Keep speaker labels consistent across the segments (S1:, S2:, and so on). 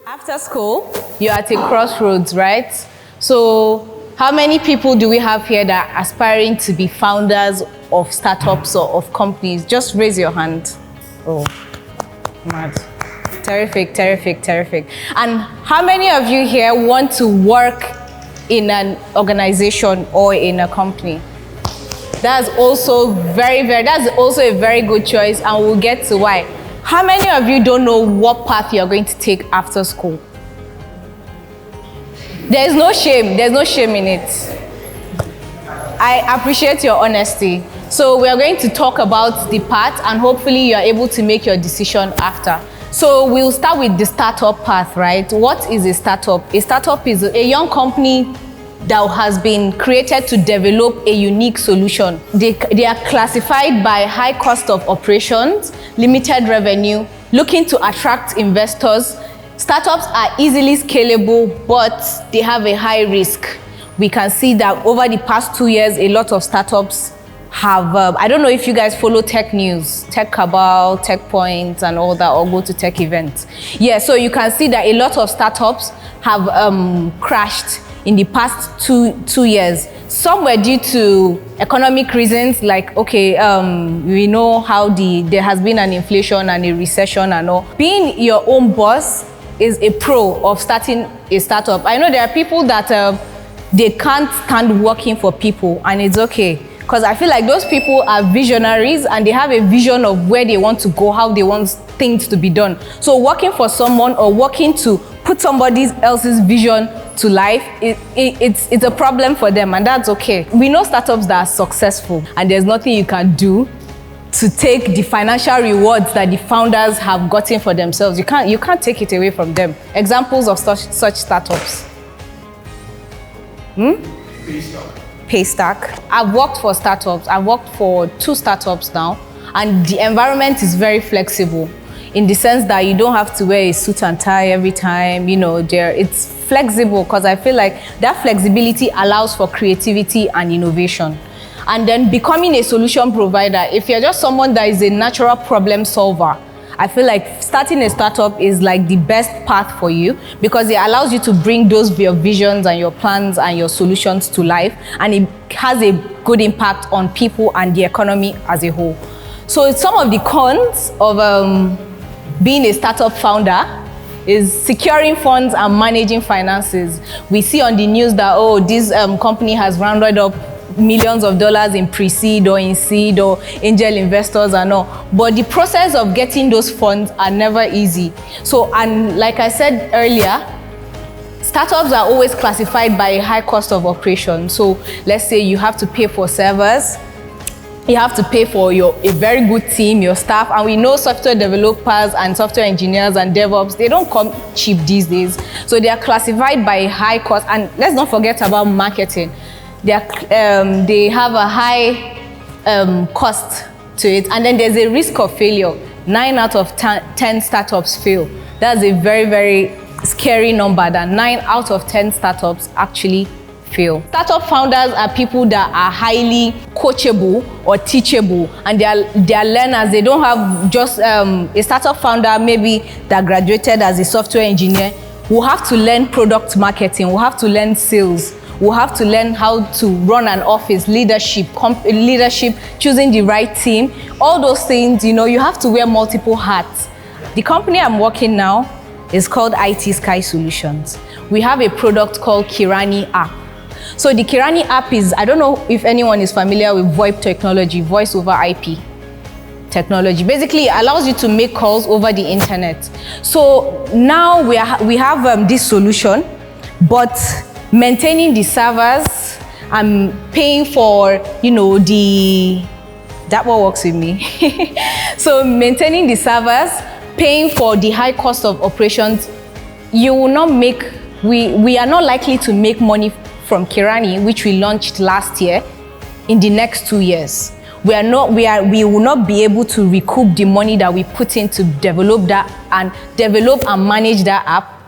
S1: After school, you're at a crossroads, right? So how many people do we have here that are aspiring to be founders of startups or of companies? Just raise your hand. Oh, mad. Terrific, terrific, terrific. And how many of you here want to work in an organization or in a company? That's also that's also a very good choice, and we'll get to why. How many of you don't know what path you're going to take after school? There's no shame in it. I appreciate your honesty. So we are going to talk about the path, and hopefully you are able to make your decision after. So we'll start with the startup path, right? What is a startup? A startup is a young company that has been created to develop a unique solution. They are classified by high cost of operations, limited revenue, looking to attract investors. Startups are easily scalable, but they have a high risk. We can see that over the past 2 years, a lot of startups have, I don't know if you guys follow tech news, Tech Cabal, Tech Point, and all that, or go to tech events. Yeah, so you can see that a lot of startups have crashed in the past two years. Some were due to economic reasons, like, okay, we know how there has been an inflation and a recession and all. Being your own boss is a pro of starting a startup. I know there are people that they can't stand working for people, and it's okay. Because I feel like those people are visionaries and they have a vision of where they want to go, how they want things to be done. So working for someone or working to put somebody else's vision to life, it's a problem for them, and that's okay. We know startups that are successful, and there's nothing you can do to take the financial rewards that the founders have gotten for themselves. You can't take it away from them. Examples of such startups. Paystack. I've worked for startups. I've worked for 2 startups now, and the environment is very flexible in the sense that you don't have to wear a suit and tie every time. You know, it's flexible because I feel like that flexibility allows for creativity and innovation. And then becoming a solution provider, if you're just someone that is a natural problem solver, I feel like starting a startup is like the best path for you because it allows you to bring your visions and your plans and your solutions to life, and it has a good impact on people and the economy as a whole. So some of the cons of being a startup founder is securing funds and managing finances. We see on the news that, oh, this company has rounded up millions of dollars in pre-seed or in seed or angel investors and all, but the process of getting those funds are never easy. So, and like I said earlier, startups are always classified by a high cost of operation. So let's say you have to pay for servers, you have to pay for a very good team, your staff, and we know software developers and software engineers and DevOps, they don't come cheap these days. So they are classified by a high cost, and let's not forget about marketing. They have a high cost to it, and then there's a risk of failure. 9 out of 10 startups fail. That's a very, very scary number, that 9 out of 10 startups actually fail. Startup founders are people that are highly coachable or teachable, and they are learners. They don't have just a startup founder maybe that graduated as a software engineer will have to learn product marketing, will have to learn sales, we'll have to learn how to run an office, leadership, choosing the right team, all those things. You know, you have to wear multiple hats. The company I'm working now is called IT Sky Solutions. We have a product called Kirani app. So the Kirani app is, I don't know if anyone is familiar with VoIP technology, voice over IP technology. Basically, it allows you to make calls over the internet. So now we have this solution, but maintaining the servers and paying for, you know, that what works with me. So maintaining the servers, paying for the high cost of operations, you will not make, we are not likely to make money from Kirani, which we launched last year, in the next 2 years. We will not be able to recoup the money that we put in to develop and manage that app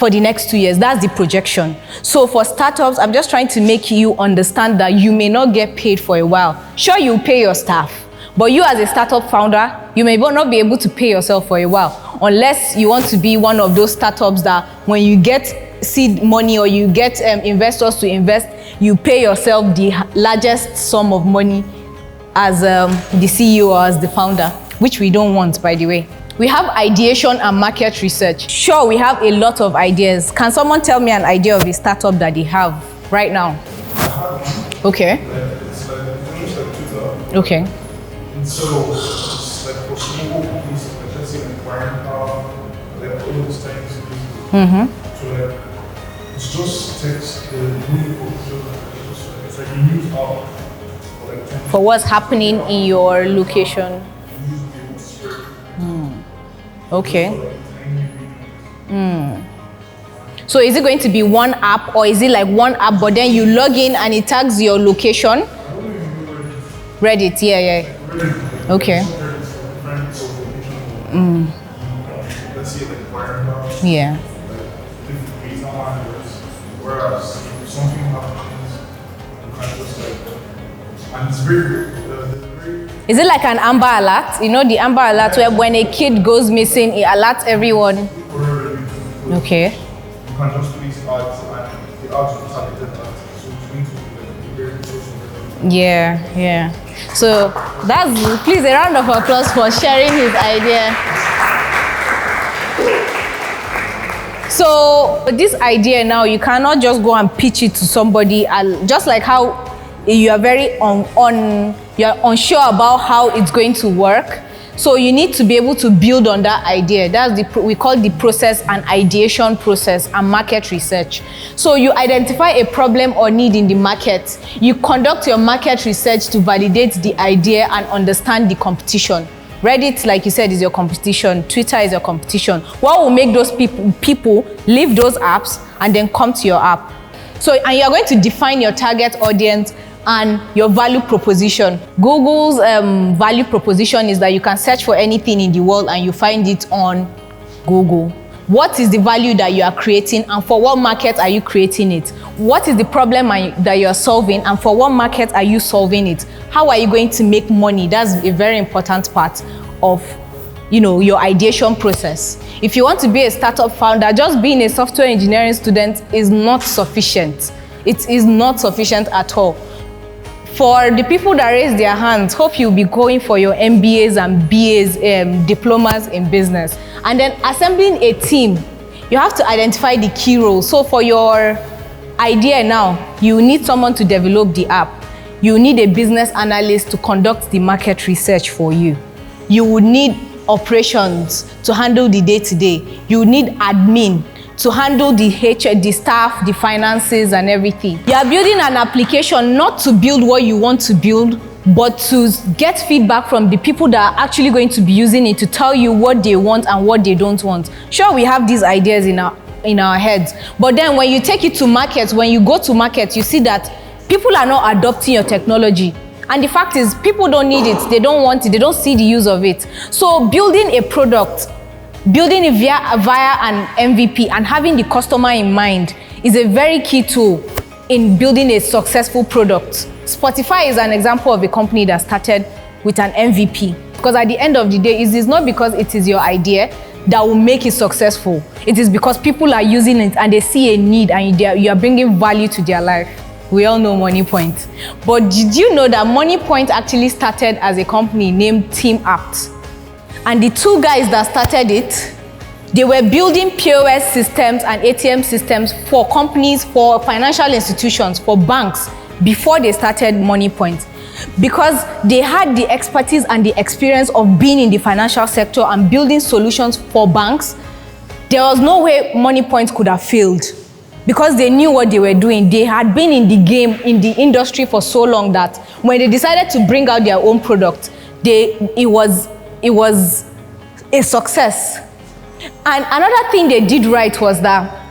S1: for the next 2 years. That's the projection. So for startups, I'm just trying to make you understand that you may not get paid for a while. Sure, you pay your staff, but you as a startup founder, you may not be able to pay yourself for a while, unless you want to be one of those startups that when you get seed money or you get investors to invest, you pay yourself the largest sum of money as the CEO or as the founder, which we don't want, by the way. We have ideation and market research. Sure, we have a lot of ideas. Can someone tell me an idea of a startup that they have right now? Okay.
S2: It's like Twitter.
S1: Okay.
S2: And so it's like for small companies, like let's say acquiring power, like all those things. So like it's just text the new it's like a news app
S1: for what's happening in your location. Okay. So is it going to be one app, or is it like one app but then you log in and it tags your location? Reddit, yeah. Okay. Yeah.
S2: Whereas if something happens, you can just like, and it's very
S1: Is it like an Amber Alert? You know the Amber Alert where when a kid goes missing, it alerts everyone. Okay.
S2: You can just please ads and the ads will targeted ads. So it's going to be like very social.
S1: Yeah. So that's, please, a round of applause for sharing his idea. So this idea now, you cannot just go and pitch it to somebody, just like how you are very you're unsure about how it's going to work. So you need to be able to build on that idea. That's we call the process an ideation process and market research. So you identify a problem or need in the market. You conduct your market research to validate the idea and understand the competition. Reddit, like you said, is your competition. Twitter is your competition. What will make those people leave those apps and then come to your app? So, and you're going to define your target audience and your value proposition. Google's value proposition is that you can search for anything in the world and you find it on Google. What is the value that you are creating, and for what market are you creating it? What is the problem that you are solving, and for what market are you solving it? How are you going to make money? That's a very important part of your ideation process. If you want to be a startup founder, just being a software engineering student is not sufficient. It is not sufficient at all. For the people that raise their hands, hope you'll be going for your MBAs and BAs, diplomas in business. And then assembling a team, you have to identify the key roles. So for your idea now, you need someone to develop the app. You need a business analyst to conduct the market research for you. You would need operations to handle the day-to-day. You need admin to handle the staff, the finances and everything. You are building an application not to build what you want to build, but to get feedback from the people that are actually going to be using it to tell you what they want and what they don't want. Sure, we have these ideas in our heads, but then when you take it to market, when you go to market, you see that people are not adopting your technology. And the fact is, people don't need it, they don't want it, they don't see the use of it. So building a product, building it via an MVP and having the customer in mind is a very key tool in building a successful product. Spotify is an example of a company that started with an MVP. Because at the end of the day, it is not because it is your idea that will make it successful. It is because people are using it and they see a need and you are bringing value to their life. We all know MoneyPoint. But did you know that MoneyPoint actually started as a company named Team Apt? And the two guys that started it, they were building POS systems and ATM systems for companies, for financial institutions, for banks, before they started MoneyPoint. Because they had the expertise and the experience of being in the financial sector and building solutions for banks, there was no way MoneyPoint could have failed. Because they knew what they were doing. They had been in the game, in the industry for so long that when they decided to bring out their own product, it was a success. And another thing they did right was that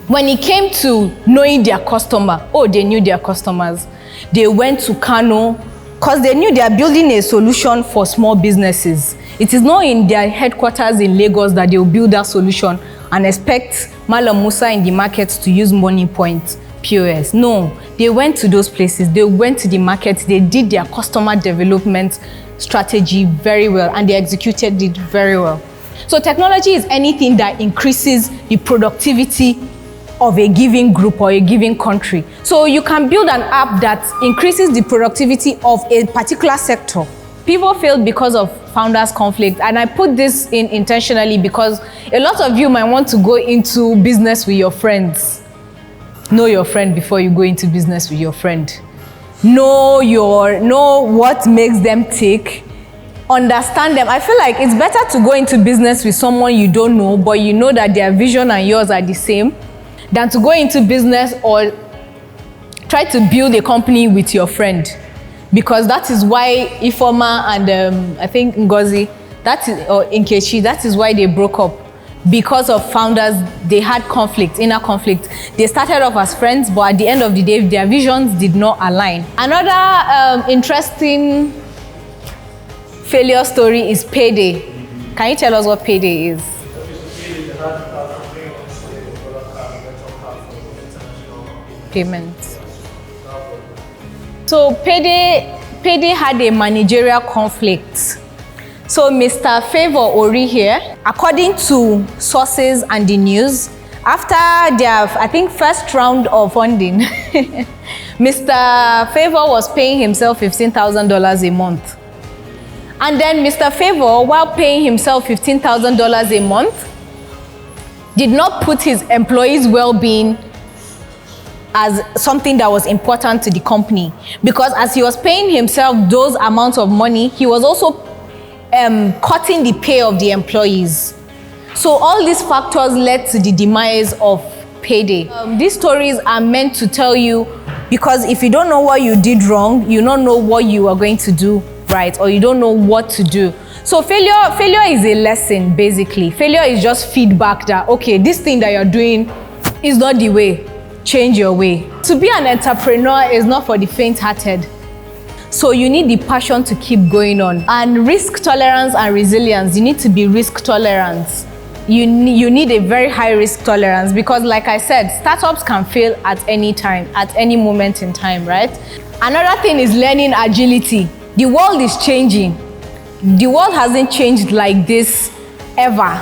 S1: when it came to knowing their customer, they knew their customers. They went to Kano because they knew they are building a solution for small businesses. It is not in their headquarters in Lagos that they will build that solution. and expect Malam Musa in the market to use Money Point POS. No, they went to those places, they went to the market, they did their customer development strategy very well, and they executed it very well. So technology is anything that increases the productivity of a given group or a given country. So you can build an app that increases the productivity of a particular sector. People failed because of founders' conflict, and I put this in intentionally because a lot of you might want to go into business with your friends. Know your friend before you go into business with your friend. Know what makes them tick. Understand them. I feel like it's better to go into business with someone you don't know, but you know that their vision and yours are the same, than to go into business or try to build a company with your friend. Because that is why Ifoma and I think Ngozi, or Nkechi, that is why they broke up. Because of founders, they had conflict, inner conflict. They started off as friends, but at the end of the day, their visions did not align. Another interesting failure story is Payday. Can you tell us what Payday is? Payments. So Payday had a managerial conflict. So Mr. Favor Ori here, according to sources and the news, after their, I think, first round of funding, Mr. Favor was paying himself $15,000 a month. And then Mr. Favor, while paying himself $15,000 a month, did not put his employees' well-being as something that was important to the company. Because as he was paying himself those amounts of money, he was also cutting the pay of the employees. So all these factors led to the demise of Payday. These stories are meant to tell you, because if you don't know what you did wrong, you don't know what you are going to do right, or you don't know what to do. So failure is a lesson, basically. Failure is just feedback that, okay, this thing that you're doing is not the way. Change your way. To be an entrepreneur is not for the faint-hearted. So you need the passion to keep going on. And risk tolerance and resilience, you need to be risk tolerant. You need a very high risk tolerance, because like I said, startups can fail at any time, at any moment in time, right? Another thing is learning agility. The world is changing. The world hasn't changed like this ever.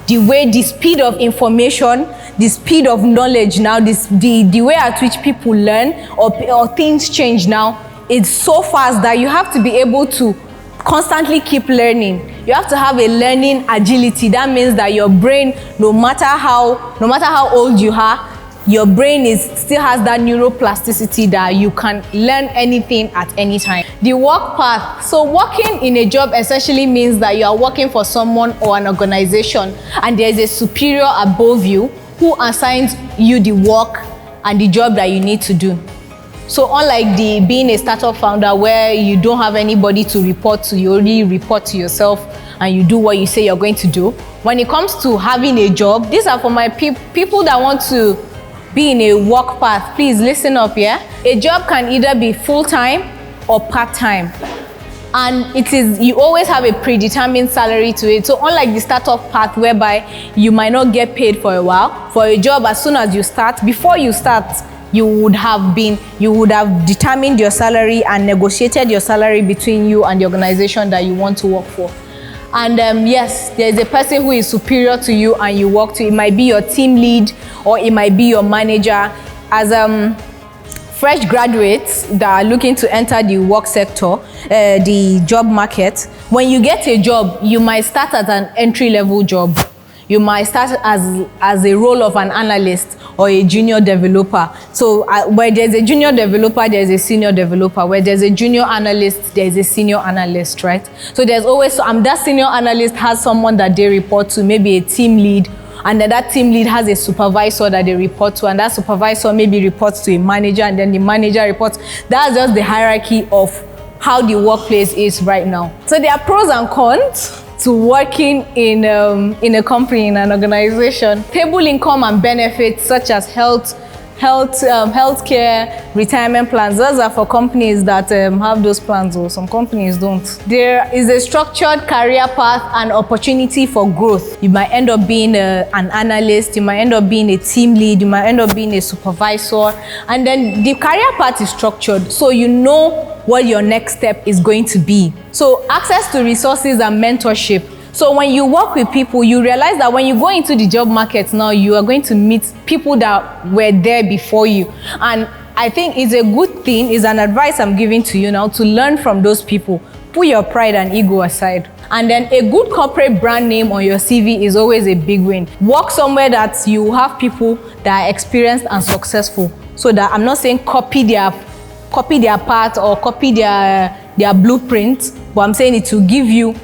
S1: The speed of information, the speed of knowledge now, the way at which people learn or things change now, it's so fast that you have to be able to constantly keep learning. You have to have a learning agility. That means that your brain, no matter how old you are, your brain still has that neuroplasticity that you can learn anything at any time. The work path. So working in a job essentially means that you are working for someone or an organization, and there is a superior above you who assigns you the work and the job that you need to do. So unlike being a startup founder where you don't have anybody to report to, you only report to yourself and you do what you say you're going to do. When it comes to having a job, these are for my people that want to be in a work path. Please listen up, yeah? A job can either be full-time or part-time. And you always have a predetermined salary to it. So unlike the startup path whereby you might not get paid for a while, for a job, as soon as you start, before you start, you would have determined your salary and negotiated your salary between you and the organization that you want to work for. And yes, there's a person who is superior to you and you work to. It might be your team lead or it might be your manager. As fresh graduates that are looking to enter the work sector, the job market, when you get a job, you might start as an entry-level job. You might start as a role of an analyst or a junior developer. So where there's a junior developer, there's a senior developer. Where there's a junior analyst, there's a senior analyst, right? So there's always, that senior analyst has someone that they report to, maybe a team lead, and then that team lead has a supervisor that they report to, and that supervisor maybe reports to a manager, and then the manager reports. That's just the hierarchy of how the workplace is right now. So there are pros and cons to working in a company, in an organization. Stable income and benefits such as health, healthcare, retirement plans. Those are for companies that have those plans, or some companies don't. There is a structured career path and opportunity for growth. You might end up being an analyst, you might end up being a team lead, you might end up being a supervisor, and then the career path is structured, so you know what your next step is going to be. So access to resources and mentorship. So when you work with people, you realize that when you go into the job market now, you are going to meet people that were there before you. And I think it's a good thing, it's an advice I'm giving to you now, to learn from those people. Put your pride and ego aside. And then a good corporate brand name on your CV is always a big win. Work somewhere that you have people that are experienced and successful. So that I'm not saying copy their path or copy their blueprint, but I'm saying it will give you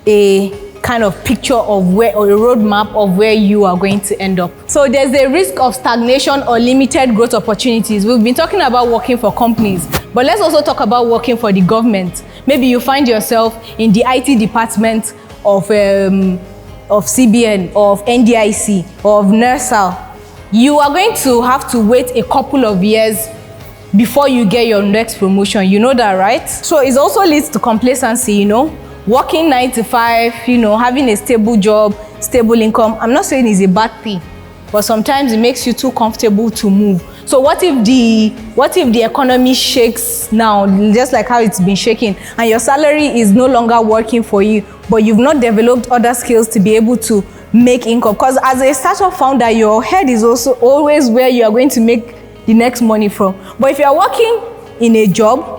S1: a kind of picture of where, or a roadmap of where you are going to end up. So there's a risk of stagnation or limited growth opportunities. We've been talking about working for companies, but let's also talk about working for the government. Maybe you find yourself in the IT department of CBN, of NDIC, or of NERSAL. You are going to have to wait a couple of years before you get your next promotion. You know that, right? So it also leads to complacency, you know. Working 9 to 5, you know, having a stable job, stable income. I'm not saying it's a bad thing, but sometimes it makes you too comfortable to move. So what if the economy shakes now, just like how it's been shaking, and your salary is no longer working for you, but you've not developed other skills to be able to make income? Because as a startup founder, your head is also always where you are going to make the next money from. But if you are working in a job,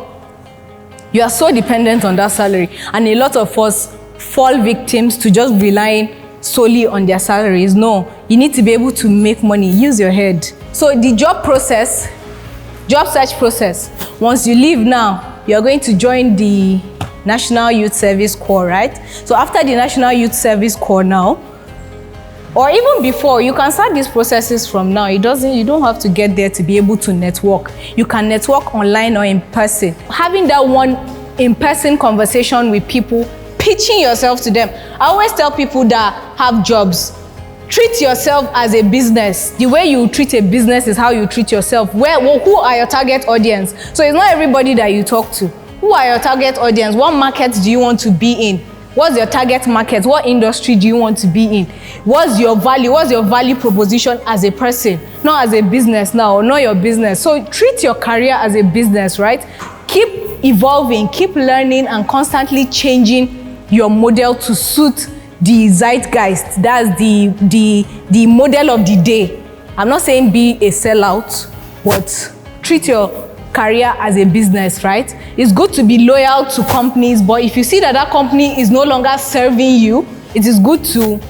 S1: you are so dependent on that salary, and a lot of us fall victims to just relying solely on their salaries. No, you need to be able to make money. Use your head. So the job search process, once you leave now, you are going to join the National Youth Service Corps, right? So after the National Youth Service Corps now, or even before, you can start these processes from now. You don't have to get there to be able to network. You can network online or in person. Having that one in-person conversation with people, pitching yourself to them. I always tell people that have jobs, treat yourself as a business. The way you treat a business is how you treat yourself. Who are your target audience? So it's not everybody that you talk to. Who are your target audience? What markets do you want to be in? What's your target market? What industry do you want to be in? What's your value? What's your value proposition as a person? Not as a business now, not your business. So treat your career as a business, right? Keep evolving, keep learning, and constantly changing your model to suit the zeitgeist. That's the model of the day. I'm not saying be a sellout, but treat your career as a business, right? It's good to be loyal to companies, but if you see that company is no longer serving you, it is good to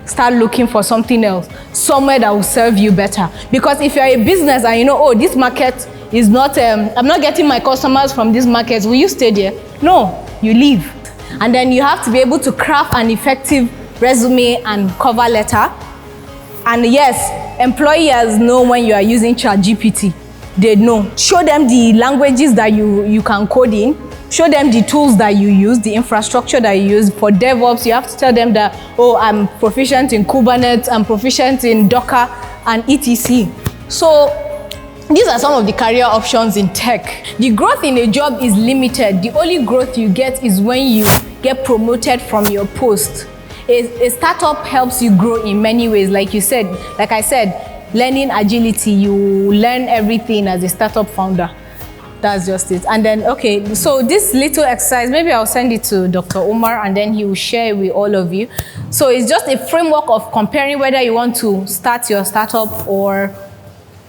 S1: start looking for something else, somewhere that will serve you better. Because if you're a business and you know, oh, this market is not, I'm not getting my customers from this market, will you stay there? No, you leave. And then you have to be able to craft an effective resume and cover letter. And yes, employers know when you are using ChatGPT. They know. Show them the languages that you can code in. Show them the tools that you use, the infrastructure that you use. For DevOps, you have to tell them that, oh, I'm proficient in Kubernetes, I'm proficient in Docker, and etc. So these are some of the career options in tech. The growth in a job is limited. The only growth you get is when you get promoted from your post. A startup helps you grow in many ways. Like I said, learning agility, you learn everything as a startup founder. That's just it. And then, okay, so this little exercise, maybe I'll send it to Dr. Omar and then he will share it with all of you. So it's just a framework of comparing whether you want to start your startup or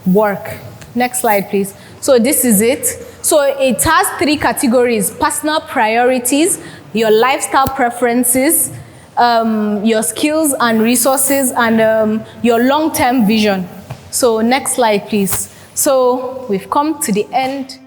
S1: work. Next slide, please. So this is it. So it has 3 categories: personal priorities, your lifestyle preferences, your skills and resources, and your long-term vision. So next slide, please. So we've come to the end.